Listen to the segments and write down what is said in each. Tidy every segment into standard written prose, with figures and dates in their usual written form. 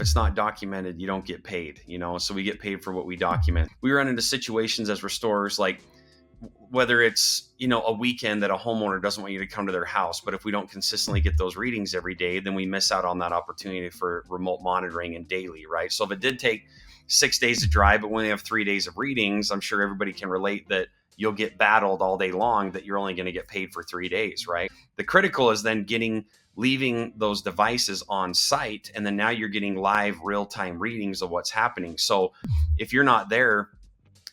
if it's not documented, you don't get paid, so we get paid for what we document. We run into situations as restorers, like whether it's, a weekend that a homeowner doesn't want you to come to their house, but if we don't consistently get those readings every day, then we miss out on that opportunity for remote monitoring and daily, right? So if it did take 6 days to drive, but we only have 3 days of readings, I'm sure everybody can relate that you'll get battled all day long, that you're only going to get paid for 3 days, right? The critical is then leaving those devices on site, and then now you're getting live real-time readings of what's happening. So if you're not there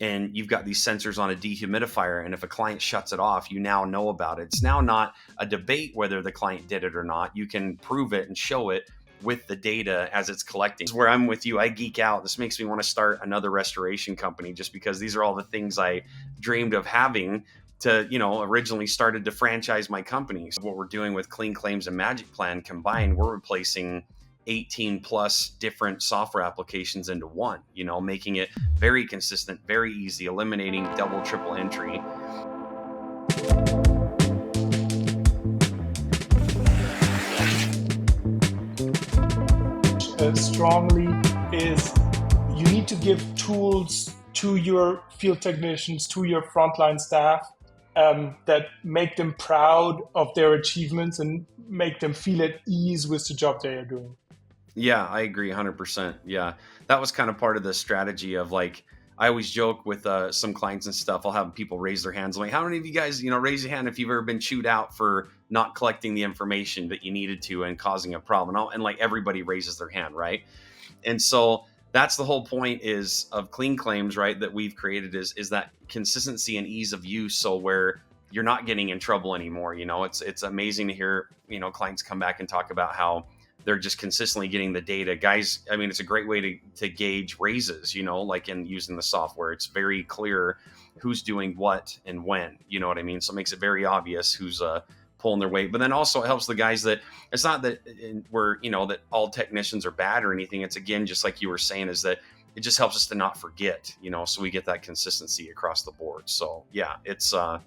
and you've got these sensors on a dehumidifier, and if a client shuts it off, you now know about it. It's now not a debate whether the client did it or not. You can prove it and show it with the data as it's collecting. This is where I'm with you. I geek out. This makes me want to start another restoration company, just because these are all the things I dreamed of having to, originally started to franchise my company. So what we're doing with Clean Claims and magicplan combined, we're replacing 18 plus different software applications into one, making it very consistent, very easy, eliminating double, triple entry. Strongly is you need to give tools to your field technicians, to your frontline staff, that make them proud of their achievements and make them feel at ease with the job they are doing. Yeah, I agree 100%. Yeah, that was kind of part of the strategy of, like, I always joke with some clients and stuff. I'll have people raise their hands. I'm like, how many of you guys, raise your hand if you've ever been chewed out for not collecting the information that you needed to and causing a problem? And like everybody raises their hand, right? And so that's the whole point of Clean Claims, right? That we've created is that consistency and ease of use. So where you're not getting in trouble anymore. It's amazing to hear, clients come back and talk about how they're just consistently getting the data. Guys, I mean, it's a great way to gauge raises, like in using the software. It's very clear who's doing what and when, you know what I mean? So it makes it very obvious who's pulling their weight. But then also it helps the guys that it's not that that all technicians are bad or anything. It's, again, just like you were saying, is that it just helps us to not forget, so we get that consistency across the board. So yeah, it's the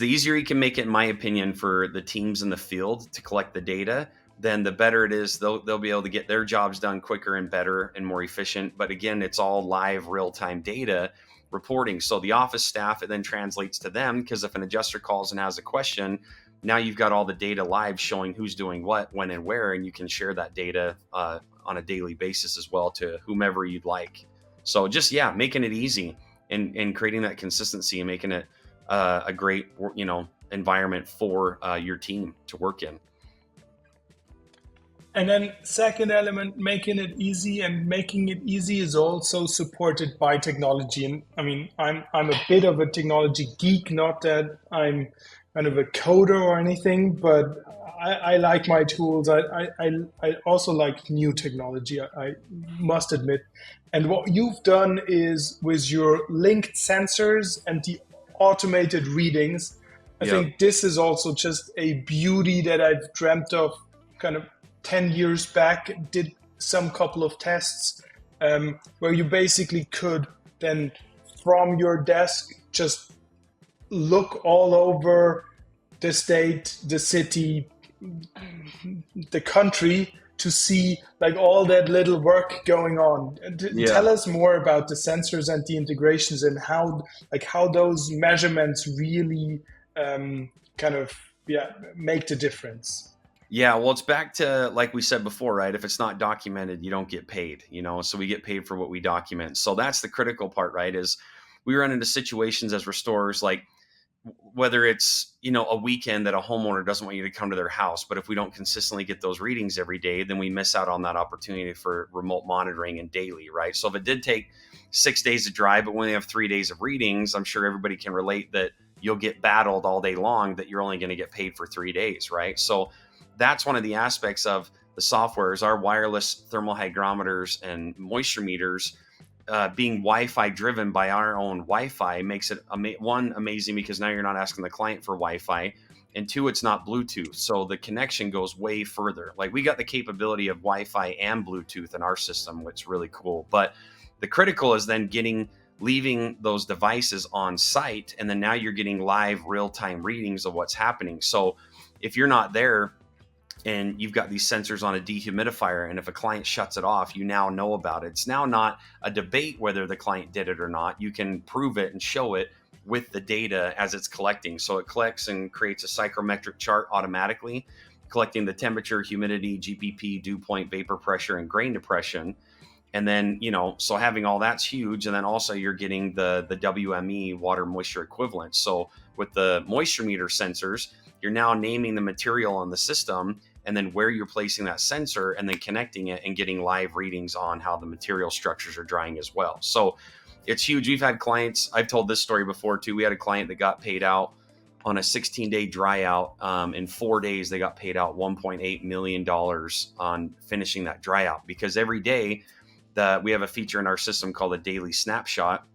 easier you can make it, in my opinion, for the teams in the field to collect the data, then the better it is. They'll be able to get their jobs done quicker and better and more efficient. But again, it's all live real-time data reporting. So the office staff, it then translates to them, because if an adjuster calls and has a question, now you've got all the data live showing who's doing what, when, and where, and you can share that data on a daily basis as well to whomever you'd like. So just, making it easy and creating that consistency and making it a great, environment for your team to work in. And then second element, making it easy, and making it easy is also supported by technology. And I mean, I'm a bit of a technology geek, not that I'm kind of a coder or anything, but I like my tools. I also like new technology, I must admit. And what you've done is, with your linked sensors and the automated readings, I think this is also just a beauty that I've dreamt of kind of 10 years back. Did some couple of tests where you basically could then, from your desk, just look all over the state, the city, the country, to see like all that little work going on. Tell us more about the sensors and the integrations, and how those measurements really make the difference. Yeah, well, it's back to, like we said before, right? If it's not documented, you don't get paid, so we get paid for what we document. So that's the critical part, right? Is we run into situations as restorers, like whether it's, a weekend that a homeowner doesn't want you to come to their house, but if we don't consistently get those readings every day, then we miss out on that opportunity for remote monitoring and daily, right? So if it did take 6 days to drive, but we only have 3 days of readings, I'm sure everybody can relate that you'll get battled all day long, that you're only going to get paid for 3 days, right? So that's one of the aspects of the software, is our wireless thermal hygrometers and moisture meters being Wi-Fi driven by our own Wi-Fi makes it one, amazing, because now you're not asking the client for Wi-Fi, and two, it's not Bluetooth, so the connection goes way further. Like, we got the capability of Wi-Fi and Bluetooth in our system, which is really cool. But the critical is then leaving those devices on site, and then now you're getting live real-time readings of what's happening. So if you're not there and you've got these sensors on a dehumidifier, and if a client shuts it off, you now know about it. It's now not a debate whether the client did it or not. You can prove it and show it with the data as it's collecting. So it collects and creates a psychrometric chart automatically, collecting the temperature, humidity, GPP, dew point, vapor pressure, and grain depression. And then, so having all that's huge. And then also you're getting the WME, water moisture equivalent. So with the moisture meter sensors, you're now naming the material on the system and then where you're placing that sensor and then connecting it and getting live readings on how the material structures are drying as well. So it's huge. We've had clients, I've told this story before too. We had a client that got paid out on a 16-day dry out. In 4 days, they got paid out $1.8 million on finishing that dry out, because every day we have a feature in our system called a daily snapshot,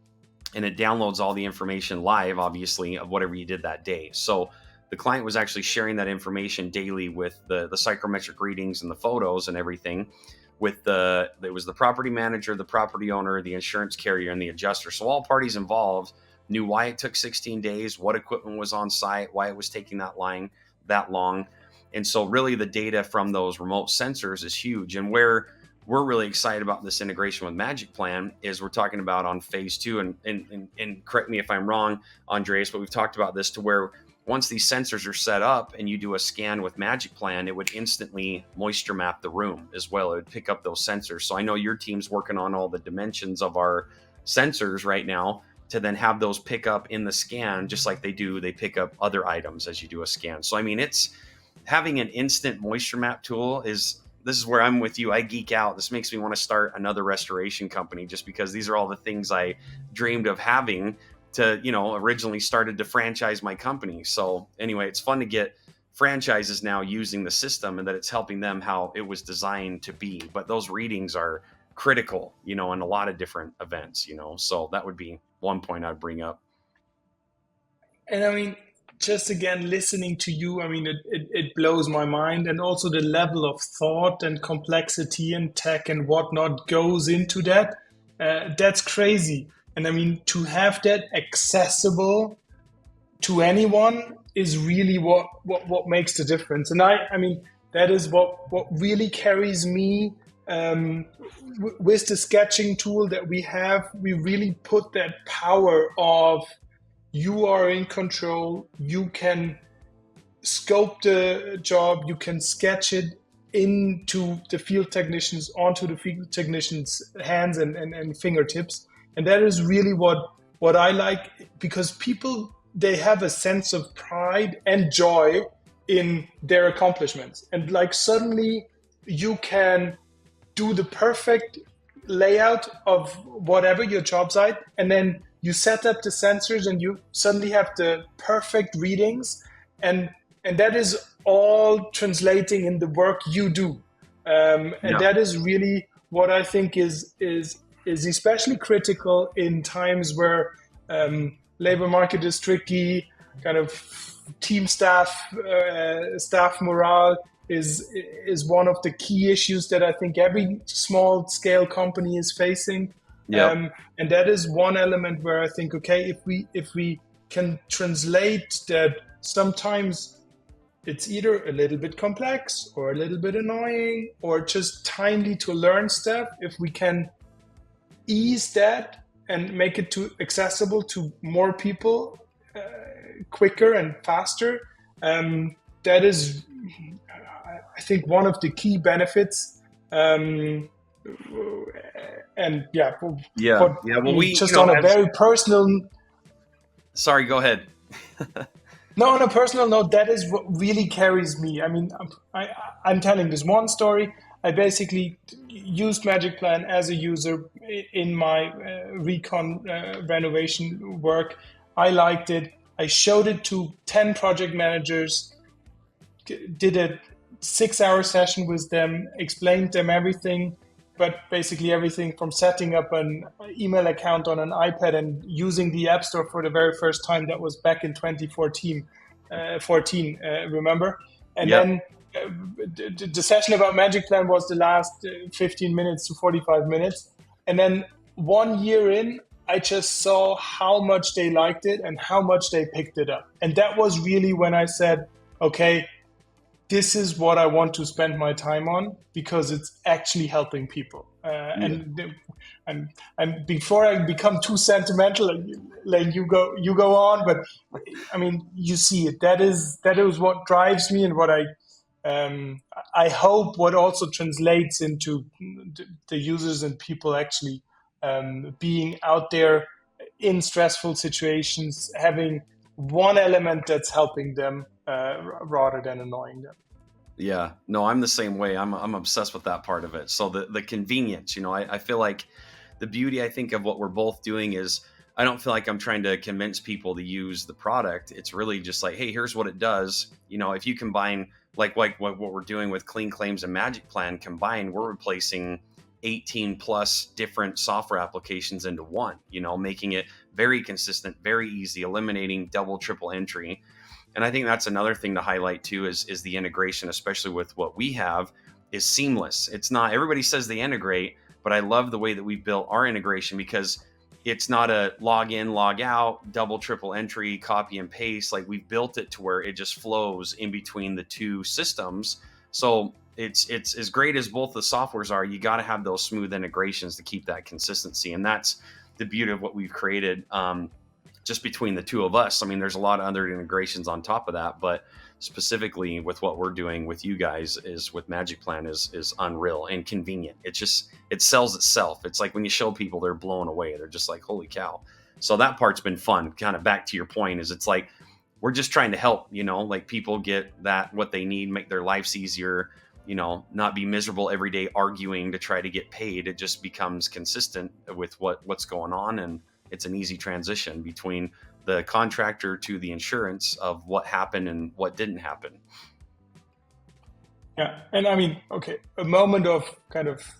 and it downloads all the information live, obviously, of whatever you did that day. So the client was actually sharing that information daily with the psychrometric readings and the photos and everything with it was the property manager, the property owner, the insurance carrier, and the adjuster. So all parties involved knew why it took 16 days, what equipment was on site, why it was taking that long. And so really the data from those remote sensors is huge. And where we're really excited about this integration with magicplan is we're talking about on phase 2, and correct me if I'm wrong, Andreas, but we've talked about this to where once these sensors are set up and you do a scan with magicplan, it would instantly moisture map the room as well. It would pick up those sensors. So I know your team's working on all the dimensions of our sensors right now to then have those pick up in the scan, just like they pick up other items as you do a scan. So, I mean, it's having an instant moisture map tool this is where I'm with you. I geek out. This makes me want to start another restoration company, just because these are all the things I dreamed of having to, originally started to franchise my company. So anyway, it's fun to get franchises now using the system and that it's helping them how it was designed to be. But those readings are critical, in a lot of different events, so that would be one point I'd bring up. And I mean, just again, listening to you, I mean, it blows my mind. And also the level of thought and complexity and tech and whatnot goes into that. That's crazy. And I mean, to have that accessible to anyone is really what makes the difference. And I mean, that is what really carries me. With the sketching tool that we have, we really put that power of you are in control. You can scope the job. You can sketch it into the field technicians, onto the field technicians' hands and fingertips. And that is really what I like, because people, they have a sense of pride and joy in their accomplishments. And like suddenly you can do the perfect layout of whatever your job site, and then you set up the sensors and you suddenly have the perfect readings, and that is all translating in the work you do. And that is really what I think is especially critical in times where labor market is tricky, kind of team staff morale is one of the key issues that I think every small scale company is facing. And that is one element where I think, okay, if we can translate that, sometimes it's either a little bit complex or a little bit annoying or just timely to learn stuff. If we can ease that and make it accessible to more people quicker and faster, that is, I think, one of the key benefits. And well, we just on a very personal. Sorry, go ahead. No, on a personal note, that is what really carries me. I mean, I'm telling this one story. I basically used magicplan as a user in my recon renovation work. I liked it. I showed it to 10 project managers, did a 6-hour session with them, explained them everything, but basically everything from setting up an email account on an iPad and using the App Store for the very first time. That was back in 2014, remember? And then the session about magicplan was the last 15 minutes to 45 minutes. And then 1 year in, I just saw how much they liked it and how much they picked it up. And that was really when I said, okay, this is what I want to spend my time on because it's actually helping people. And before I become too sentimental, like you go on, but I mean, you see it. That is what drives me, and what I hope what also translates into the users and people actually being out there in stressful situations, having one element that's helping them rather than annoying them. Yeah, no, I'm the same way. I'm obsessed with that part of it. So the convenience, I feel like the beauty, I think, of what we're both doing is I don't feel like I'm trying to convince people to use the product. It's really just like, hey, here's what it does. If you combine like what we're doing with Clean Claims and Magic Plan combined, we're replacing 18 plus different software applications into one, making it very consistent, very easy, eliminating double, triple entry. And I think that's another thing to highlight too, is the integration, especially with what we have, is seamless. It's not, everybody says they integrate, but I love the way that we've built our integration, because it's not a log in, log out, double, triple entry, copy and paste. Like, we've built it to where it just flows in between the two systems. So it's as great as both the softwares are, you got to have those smooth integrations to keep that consistency. And that's the beauty of what we've created. Just between the two of us. I mean, there's a lot of other integrations on top of that, but specifically with what we're doing with you guys is with Magic Plan is unreal and convenient. It sells itself. It's like when you show people, they're blown away. They're just like, holy cow. So that part's been fun. Kind of back to your point, is it's like, we're just trying to help, like people get that, what they need, make their lives easier, not be miserable every day arguing to try to get paid. It just becomes consistent with what's going on. And it's an easy transition between the contractor to the insurance of what happened and what didn't happen. Yeah. And I mean, okay, a moment of kind of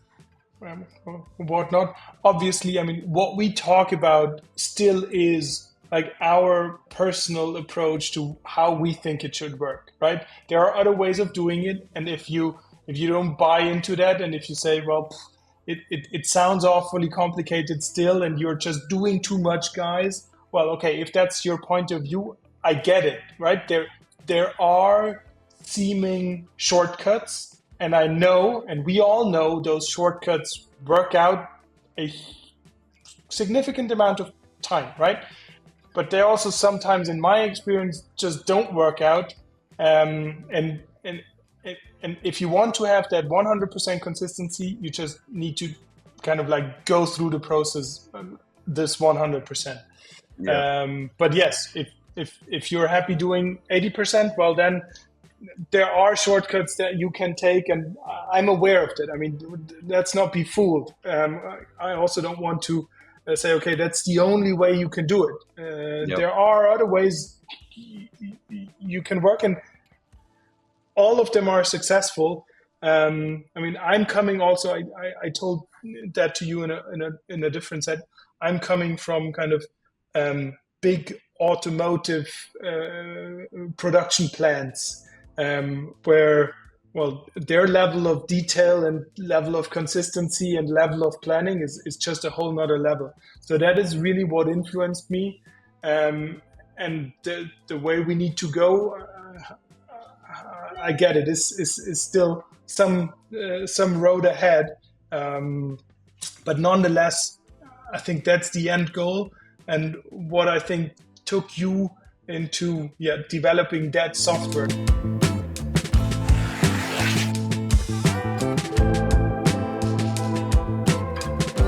whatnot. Obviously, I mean, what we talk about still is like our personal approach to how we think it should work, right? There are other ways of doing it. And if you don't buy into that, and if you say, well, it sounds awfully complicated still, and you're just doing too much, guys. Well, okay, if that's your point of view, I get it, right? There are seeming shortcuts, and I know, and we all know, those shortcuts work out a significant amount of time, right? But they also sometimes, in my experience, just don't work out. And if you want to have that 100% consistency, you just need to kind of like go through the process, this 100%. Yeah. But yes, if you're happy doing 80%, well, then there are shortcuts that you can take, and I'm aware of that. I mean, let's not be fooled. I also don't want to say, okay, that's the only way you can do it. Yep. There are other ways you can work, and all of them are successful. I mean, I'm coming also, I told that to you in a different set. I'm coming from kind of big automotive production plants, where, well, their level of detail and level of consistency and level of planning is just a whole nother level. So that is really what influenced me. And the way we need to go, I get it. Is still some road ahead, but nonetheless, I think that's the end goal, and what I think took you into developing that software.